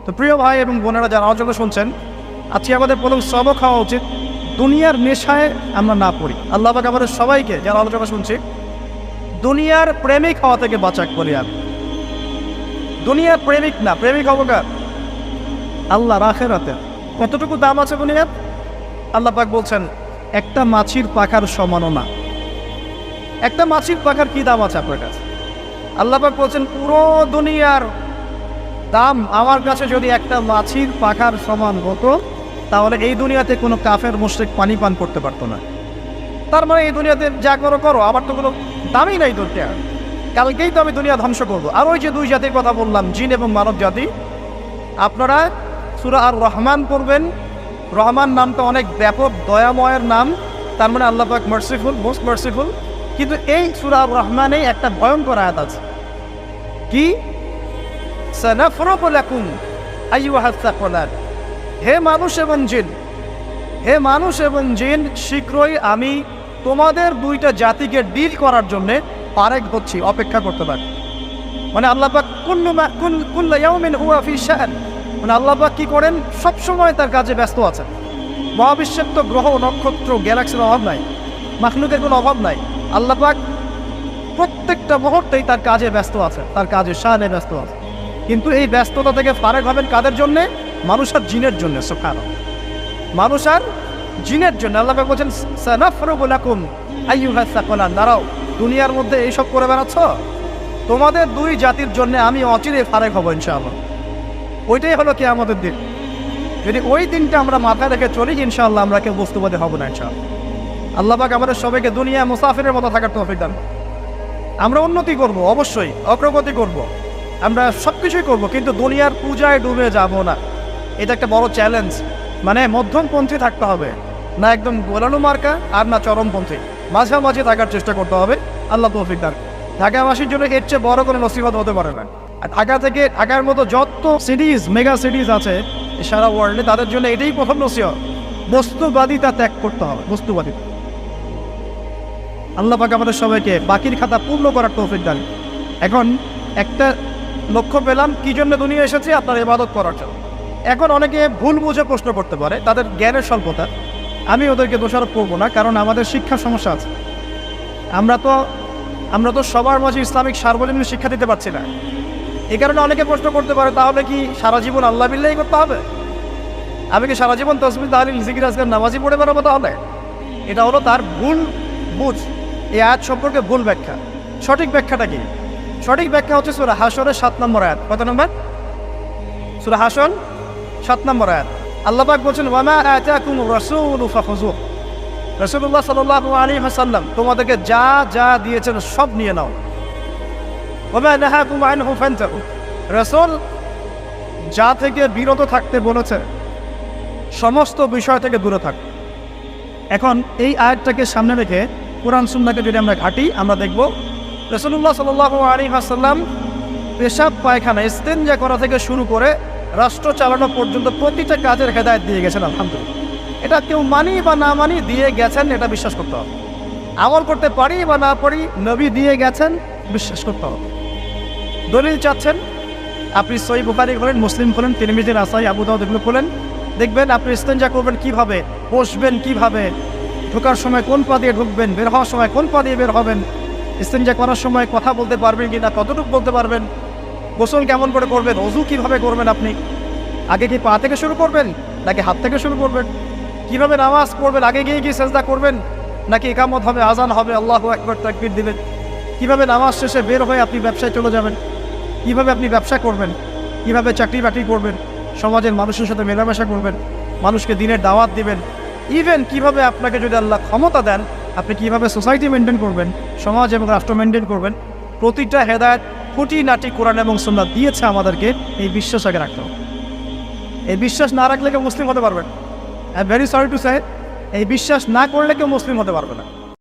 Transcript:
তো প্রিয় ভাই এবং বোনেরা যারা অযোগ্য শুনছেন, আজকে আমাদের প্রথম সবক হওয়া উচিত দুনিয়ার নেশায় আমরা না পড়ি। আল্লাহ পাক আমাদের সবাইকে যারা আলোচনা শুনছি দুনিয়ার প্রেমিক হওয়া থেকে বাঁচাক বলি আমি। দুনিয়ার প্রেমিক না, প্রেমিক হবো কার? আল্লাহর আখিরাতে। কতটুকু দাম আছে দুনিয়ার? আল্লাহ পাক বলছেন একটা মাছির পাখার সমানও না। একটা মাছির পাখার কি দাম আছে আপনার কাছে? আল্লাহ পাক বলছেন পুরো দুনিয়ার দাম আমার কাছে যদি একটা মাছির পাখার সমান হতো তাহলে এই দুনিয়াতে কোনো কাফের মুশরিক পানি পান করতে পারতো না। তার মানে এই দুনিয়াতে যা করো করো, আমার তো কোনো দামই নাই দুনিয়া। কালকেই তো আমি দুনিয়া ধ্বংস করবো। আর ওই যে দুই জাতির কথা বললাম, জিন এবং মানব জাতি, আপনারা সূরা আর রহমান পড়বেন। রহমান নামটা অনেক ব্যাপক দয়াময়ের নাম, তার মানে আল্লাহ পাক মার্সিফুল, মোস্ট মার্সিফুল। কিন্তু এই সূরা আর রহমানে একটা ভয়ঙ্কর আয়াত আছে, কি? সানাফরুগু লাকুম আইয়ুহাস সাকলান। হে মানুষ এবং জিন, হে মানুষ এবং জিন, শীঘ্রই আমি তোমাদের দুইটা জাতিকে ডিল করার জন্যে পারেক হচ্ছি, অপেক্ষা করতে পারি। মানে আল্লাহ পাক কুল্লু ইয়াউমিন হুয়া ফি শাআন, মানে আল্লাহ পাক কি করেন? সবসময় তার কাজে ব্যস্ত আছেন। মহাবিশ্বের তো গ্রহ নক্ষত্র গ্যালাক্সির অভাব নাই, মাখলুকের কোনো অভাব নাই। আল্লাহ পাক প্রত্যেকটা মুহূর্তেই তার কাজে ব্যস্ত আছে, তার কাজে শানে ব্যস্ত আছে। কিন্তু এই ব্যস্ততা থেকে ফারেক হবেন কাদের জন্যে? মানুষ আর জিনের জন্য। সুবহানাল্লাহ, মানুষ আর জিনের জন্য। আল্লাহ পাক বলছেন সানাফরুগু লাকুম আইয়ুহাস সাকলান। দাঁড়াও, দুনিয়ার মধ্যে এইসব করে বেড়াচ্ছ, তোমাদের দুই জাতির জন্য আমি অচিরে ফারেক হব ইনশাআল্লাহ। ওইটাই হলো কিয়ামতের দিন। যদি ওই দিনটা আমরা মাথায় রেখে চলি, ইনশাআল্লাহ আমরা কেউ বস্তুবাদী হব না ইনশাআল্লাহ। আল্লাহ পাক আমাদের সবাইকে দুনিয়া মুসাফিরের মতো থাকার তৌফিক দান। আমরা উন্নতি করব, অবশ্যই অগ্রগতি করব, আমরা সব কিছুই করবো, কিন্তু দুনিয়ার পূজায় ডুবে যাব না। এটা একটা বড় চ্যালেঞ্জ। মানে মধ্যমপন্থী থাকতে হবে, না একদম গোলানো মার্কা আর না চরমপন্থী, মাঝামাঝি থাকার চেষ্টা করতে হবে। আল্লাহ তৌফিক দান। ঢাকাবাসীর জন্য এর চেয়ে বড় কোনো নসিহত হতে পারে না। আর ঢাকার মতো যত সিটিজ, মেগা সিটিজ আছে সারা ওয়ার্ল্ডে, তাদের জন্য এটাই প্রথম নসিহত, বস্তুবাদিতা ত্যাগ করতে হবে, বস্তুবাদিতা। আল্লাহ পাক আমাদের সবাইকে বাকির খাতা পূর্ণ করার তৌফিক দান। এখন একটা লক্ষ্য পেলাম, কি জন্য দুনিয়া এসেছে? আপনার ইবাদত করার জন্য। এখন অনেকে ভুল বুঝে প্রশ্ন করতে পারে, তাদের জ্ঞানের স্বল্পতা। আমি ওদেরকে দোষারোপ করবো না, কারণ আমাদের শিক্ষার সমস্যা আছে। আমরা তো সবার মাঝে ইসলামিক সার্বজনীন শিক্ষা দিতে পারছি না। এই কারণে অনেকে প্রশ্ন করতে পারে, তাহলে কি সারা জীবন আল্লাহ বিল্লাহি করতে হবে? আমি কি সারা জীবন তাসবিহ তাহলিল জিকির আজকার নামাজি পড়ে বেড়াবো? তাহলে এটা হলো তার ভুল বুঝ। এই আয়াত সম্পর্কে ভুল ব্যাখ্যা। সঠিক ব্যাখ্যাটা কি? সঠিক ব্যাখ্যা হচ্ছে সূরা হাশরের 7 নম্বর আয়াত। কত নম্বর? সূরা হাশর 7 নম্বর আয়াত। আল্লাহ পাক বলছেন ওয়ামা আতাকুমুর রাসূলু ফাখুযুহ। রাসূলুল্লাহ সাল্লাল্লাহু আলাইহি ওয়াসাল্লাম তোমাদেরকে যা যা দিয়েছেন সব নিয়ে নাও। ওয়ামা নাহাকুম আনহু ফান্তাহু। রাসূল যা থেকে বিরত থাকতে বলেছে সমস্ত বিষয় থেকে দূরে থাক। এখন এই আয়াতটাকে সামনে রেখে কোরআন সুন্নাহকে যদি আমরা ঘাঁটি, আমরা দেখব রাসূলুল্লাহ সাল্লাল্লাহু আলাইহি ওয়াসাল্লাম পেশাব পায়খানা ইস্তেনজা করা থেকে শুরু করে রাষ্ট্র চালানো পর্যন্ত প্রতিটা কাজের হেদায়েত দিয়ে গেছেন। আলহামদুলিল্লাহ, এটা কেউ মানি বা না মানি দিয়ে গেছেন, এটা বিশ্বাস করতে হবে। আমল করতে পারি বা না পারি, নবী দিয়ে গেছেন, বিশ্বাস করতে হবে। দলিল চাচ্ছেন, আপনি সহিহ বুখারী খোলেন, মুসলিম খোলেন, তিরমিজি, নাসাই, আবু দাউদ এগুলো খোলেন, দেখবেন আপনি ইস্তেনজা করবেন কিভাবে, বসবেন কিভাবে, ঢোকার সময় কোন পা দিয়ে ঢুকবেন, বের হওয়ার সময় কোন পা দিয়ে বের হবেন, ইস্তেনজা করার সময় কথা বলতে পারবেন কিনা, কতটুকু বলতে পারবেন, গোসল কেমন করে করবেন, ওযু কিভাবে করবেন, আপনি আগে কি পা থেকে শুরু করবেন নাকি হাত থেকে শুরু করবেন, কিভাবে নামাজ পড়বেন, আগে গিয়ে কি সেজদা করবেন নাকি ইকামত হবে, আজান হবে, আল্লাহু আকবার তাকবীর দিবেন, কিভাবে নামাজ শেষে বের হয়ে আপনি ব্যবসায় চলে যাবেন, কিভাবে আপনি ব্যবসা করবেন, কিভাবে চাকরি বাকরি করবেন, সমাজের মানুষের সাথে মেলামেশা করবেন, মানুষকে দিনের দাওয়াত দিবেন, ইভেন কিভাবে আপনাকে যদি আল্লাহ ক্ষমতা দেন আপনি কিভাবে সোসাইটি মেনটেন করবেন, সমাজ এবং রাষ্ট্র মেনটেন করবেন, প্রতিটা হেদায়েত খুঁটিনাটি কোরআন এবং সুন্নাহ দিয়েছে আমাদেরকে। এই বিশ্বাস আগে রাখতে হবে। এই বিশ্বাস না রাখলে কেউ মুসলিম হতে পারবেন। I am very sorry to say, এই বিশ্বাস না করলে কেউ মুসলিম হতে পারবে না।